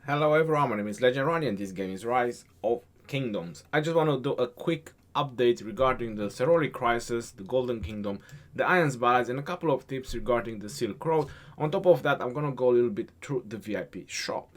Hello everyone, my name is Legendary and this game is Rise of Kingdoms. I just want to do a quick update regarding the Ciroli crisis, the Golden Kingdom, the Iron's Ballads, and a couple of tips regarding the Silk Road. On top of that, I'm gonna go a little bit through the VIP shop.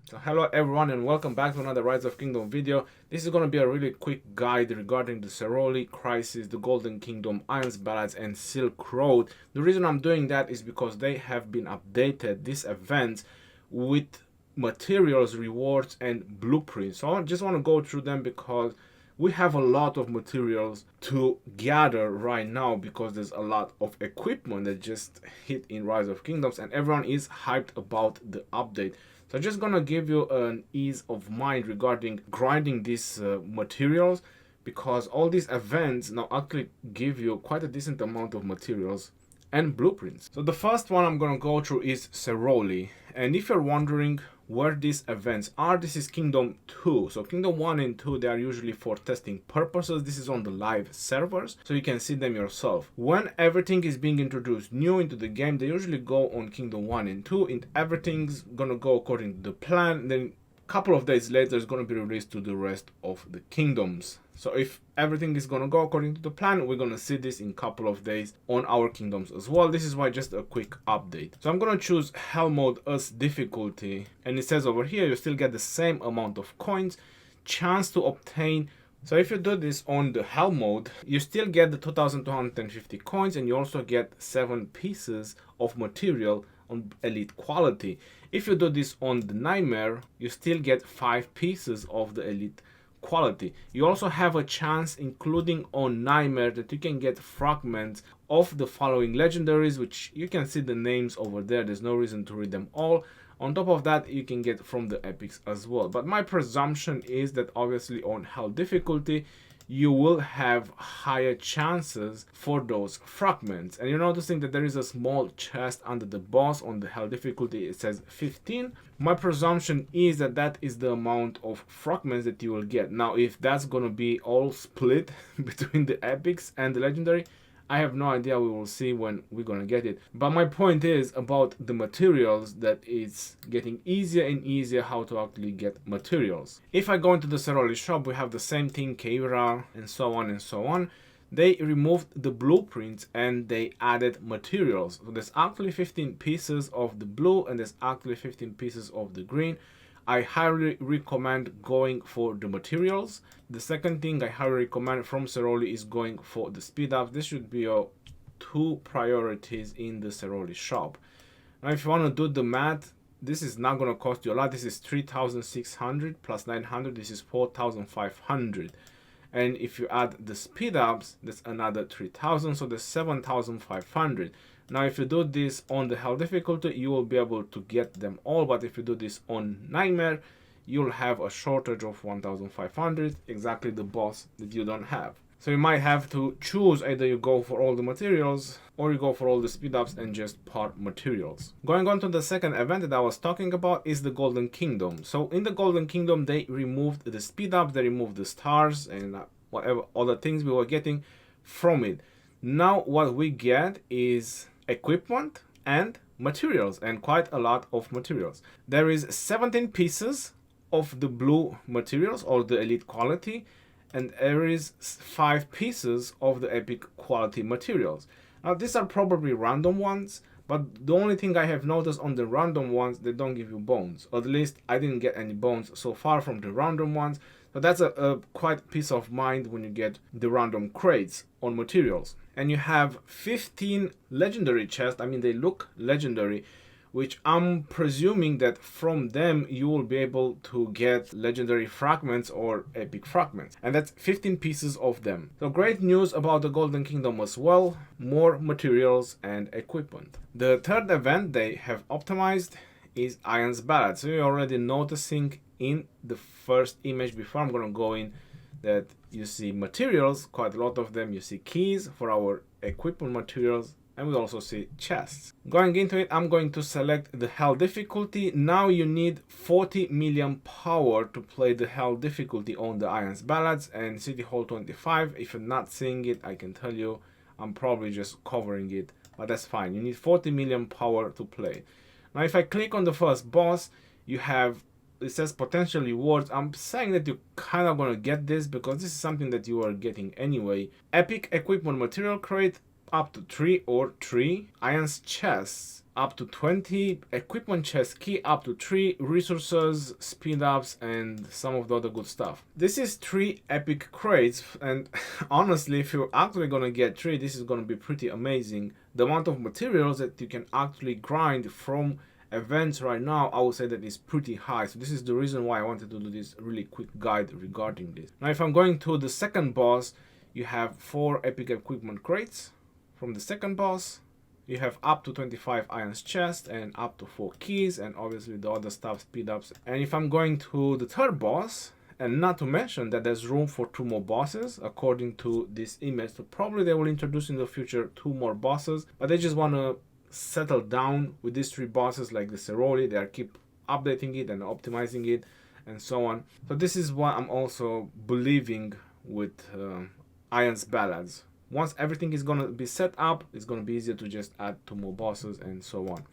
So hello everyone and welcome back to another Rise of Kingdom video. This is going to be a really quick guide regarding the Ciroli crisis, the Golden Kingdom, Iron's Ballads and Silk Road. The reason I'm doing that is because they have been updated, these events, with materials, rewards and blueprints. So I just want to go through them because we have a lot of materials to gather right now because there's a lot of equipment that just hit in Rise of Kingdoms and everyone is hyped about the update. So I'm just gonna give you an ease of mind regarding grinding these materials, because all these events now actually give you quite a decent amount of materials and blueprints. So the first one I'm gonna go through is Ciroli, and if you're wondering where these events are, this is Kingdom 2. So Kingdom 1 and 2, they are usually for testing purposes. This is on the live servers, so you can see them yourself. When everything is being introduced new into the game, they usually go on Kingdom 1 and 2, and everything's gonna go according to the plan. Then a couple of days later, it's gonna be released to the rest of the kingdoms. So if everything is gonna go according to the plan, we're gonna see this in a couple of days on our kingdoms as well. This is why just a quick update. So I'm gonna choose Hell mode as difficulty, and it says over here you still get the same amount of coins, chance to obtain. So if you do this on the Hell mode, you still get the 2250 coins, and you also get 7 pieces of material on elite quality. If you do this on the Nightmare, you still get 5 pieces of the elite quality. You also have a chance, including on Nightmare, that you can get fragments of the following legendaries, which you can see the names over there. There's no reason to read them all. On top of that, you can get from the epics as well. But my presumption is that obviously on Hell difficulty, you will have higher chances for those fragments. And you're noticing that there is a small chest under the boss on the Hell difficulty. It says 15. My presumption is that that is the amount of fragments that you will get. Now, if that's gonna be all split between the epics and the legendary, I have no idea. We will see when we're gonna get it. But my point is about the materials, that it's getting easier and easier how to actually get materials. If I go into the Ciroli shop, we have the same thing, Cavalry and so on and so on. They removed the blueprints and they added materials. So there's actually 15 pieces of the blue and there's actually 15 pieces of the green. I highly recommend going for the materials. The second thing I highly recommend from Ciroli is going for the speed ups. This should be your 2 priorities in the Ciroli shop. Now if you want to do the math, this is not going to cost you a lot. This is 3,600 plus 900. This is 4,500. And if you add the speed ups, that's another 3,000. So there's 7,500. Now if you do this on the Hell difficulty, you will be able to get them all, but if you do this on Nightmare, you'll have a shortage of 1,500, exactly the boss that you don't have. So you might have to choose, either you go for all the materials or you go for all the speed ups and just part materials. Going on to the second event that I was talking about is the Golden Kingdom. So in the Golden Kingdom, they removed the speed ups, they removed the stars and whatever other things we were getting from it. Now what we get is equipment and materials, and quite a lot of materials. There is 17 pieces of the blue materials or the elite quality, and there is 5 pieces of the epic quality materials. Now these are probably random ones, but the only thing I have noticed on the random ones, they don't give you bones. Or at least I didn't get any bones so far from the random ones. So that's a quite peace of mind when you get the random crates on materials. And you have 15 legendary chests. I mean, they look legendary, which I'm presuming that from them you will be able to get legendary fragments or epic fragments. And that's 15 pieces of them. So great news about the Golden Kingdom as well. More materials and equipment. The third event they have optimized is Iron's Ballad. So you're already noticing in the first image before I'm gonna go in that you see materials, quite a lot of them. You see keys for our equipment materials, and we also see chests. Going into it, I'm going to select the hell difficulty. Now you need 40 million power to play the hell difficulty on the Iron's Ballads and City Hall 25. If you're not seeing it, I can tell you I'm probably just covering it, but that's fine. You need 40 million power to play. Now if I click on the first boss, you have, it says potential rewards. I'm saying that you're kind of gonna get this because this is something that you are getting anyway. Epic equipment material crate up to 3 or 3, Iron's chests up to 20, equipment chest key up to 3, resources, speed ups, and some of the other good stuff. This is 3 epic crates, and honestly, if you're actually gonna get 3, this is gonna be pretty amazing. The amount of materials that you can actually grind from events right now, I would say that is pretty high. So this is the reason why I wanted to do this really quick guide regarding this. Now if I'm going to the second boss, you have 4 epic equipment crates. From the second boss, you have up to 25 Iron's chest and up to 4 keys, and obviously the other stuff, speed ups. And if I'm going to the third boss, and not to mention that there's room for 2 more bosses according to this image, so probably they will introduce in the future 2 more bosses, but they just want to settle down with these 3 bosses like the Ciroli. They are keep updating it and optimizing it and so on. So this is what I'm also believing with Iron's Ballads. Once everything is going to be set up, it's going to be easier to just add 2 more bosses and so on.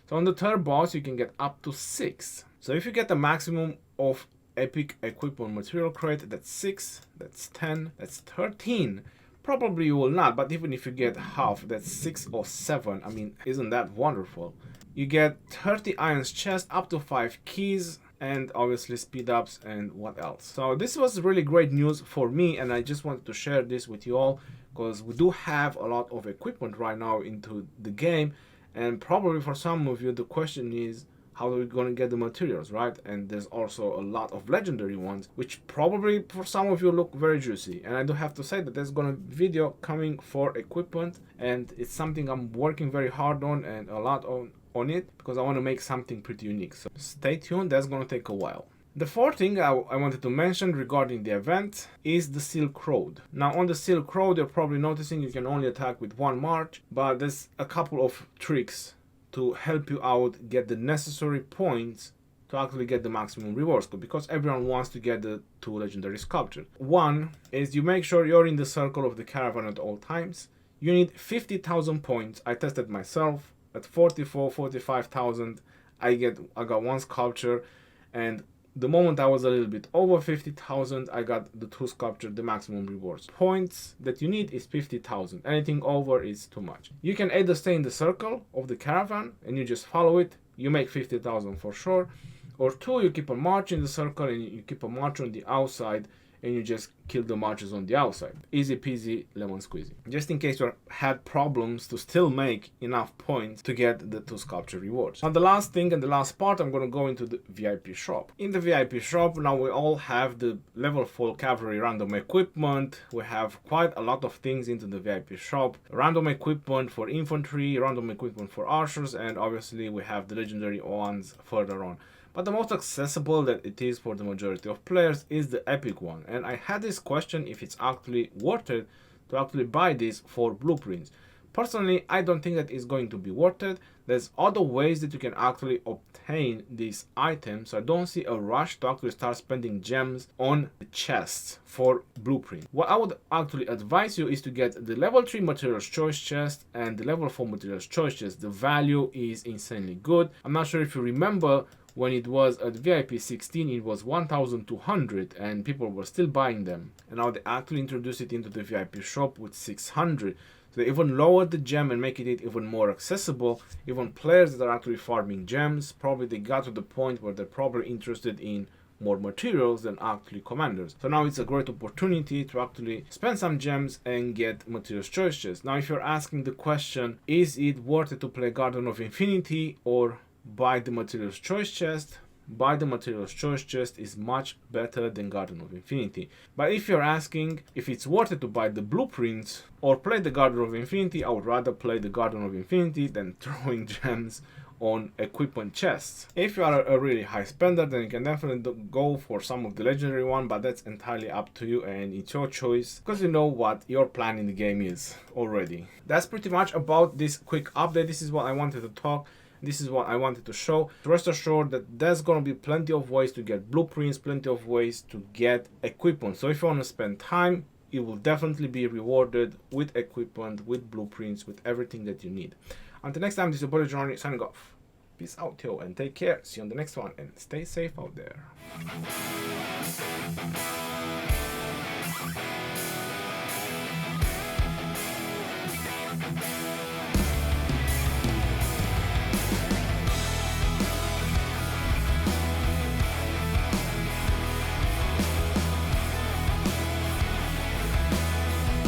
So on the third boss, you can get up to 6. So if you get the maximum of epic equipment material crate, that's 6, that's 10, that's 13. Probably you will not, but even if you get half, that's 6 or 7. I mean, isn't that wonderful? You get 30 Iron's chest, up to 5 keys, and obviously speed ups and what else. So this was really great news for me, and I just wanted to share this with you all because we do have a lot of equipment right now into the game, and probably for some of you the question is how are we going to get the materials, right? And there's also a lot of legendary ones which probably for some of you look very juicy, and I do have to say that there's gonna be video coming for equipment, and it's something I'm working very hard on and a lot on it because I want to make something pretty unique. So stay tuned, that's gonna take a while. The fourth thing I wanted to mention regarding the event is the Silk Road. Now on the Silk Road, you're probably noticing you can only attack with 1 march, but there's a couple of tricks to help you out get the necessary points to actually get the maximum rewards, because everyone wants to get the 2 legendary sculptures. One is you make sure you're in the circle of the caravan at all times. You need 50,000 points. I tested myself at 45,000. I got 1 sculpture, and the moment I was a little bit over 50,000, I got the 2 sculpture, the maximum rewards. Points that you need is 50,000. Anything over is too much. You can either stay in the circle of the caravan and you just follow it, you make 50,000 for sure. Or 2, you keep a march in the circle and you keep a march on the outside and you just kill the marches on the outside. Easy peasy lemon squeezy. Just in case you had problems to still make enough points to get the 2 sculpture rewards. Now the last thing and the last part, I'm going to go into the VIP shop. In the VIP shop, now we all have the level 4 cavalry random equipment. We have quite a lot of things into the VIP shop. Random equipment for infantry, random equipment for archers, and obviously we have the legendary ones further on. But the most accessible that it is for the majority of players is the epic one. And I had this question if it's actually worth it to actually buy this for blueprints. Personally, I don't think that it's going to be worth it. There's other ways that you can actually obtain these items. So I don't see a rush to actually start spending gems on the chests for blueprint. What I would actually advise you is to get the level 3 materials choice chest and the level 4 materials choice chest. The value is insanely good. I'm not sure if you remember, when it was at VIP 16, it was 1,200 and people were still buying them. And now they actually introduced it into the VIP shop with 600. So they even lowered the gem and make it even more accessible. Even players that are actually farming gems, probably they got to the point where they're probably interested in more materials than actually commanders. So now it's a great opportunity to actually spend some gems and get materials choices. Now if you're asking the question, is it worth it to play Garden of Infinity or buy the materials choice chest? Buy the materials choice chest is much better than Garden of Infinity. But if you're asking if it's worth it to buy the blueprints or play the Garden of Infinity, I would rather play the Garden of Infinity than throwing gems on equipment chests. If you are a really high spender, then you can definitely go for some of the legendary one, but that's entirely up to you and it's your choice, because you know what your plan in the game is already. That's pretty much about this quick update. This is what I wanted to talk. This is what I wanted to show. Rest assured that there's gonna be plenty of ways to get blueprints, plenty of ways to get equipment. So if you want to spend time, you will definitely be rewarded with equipment, with blueprints, with everything that you need. Until next time, this is your boy Johnny signing off. Peace out, yo, and take care. See you on the next one, and stay safe out there.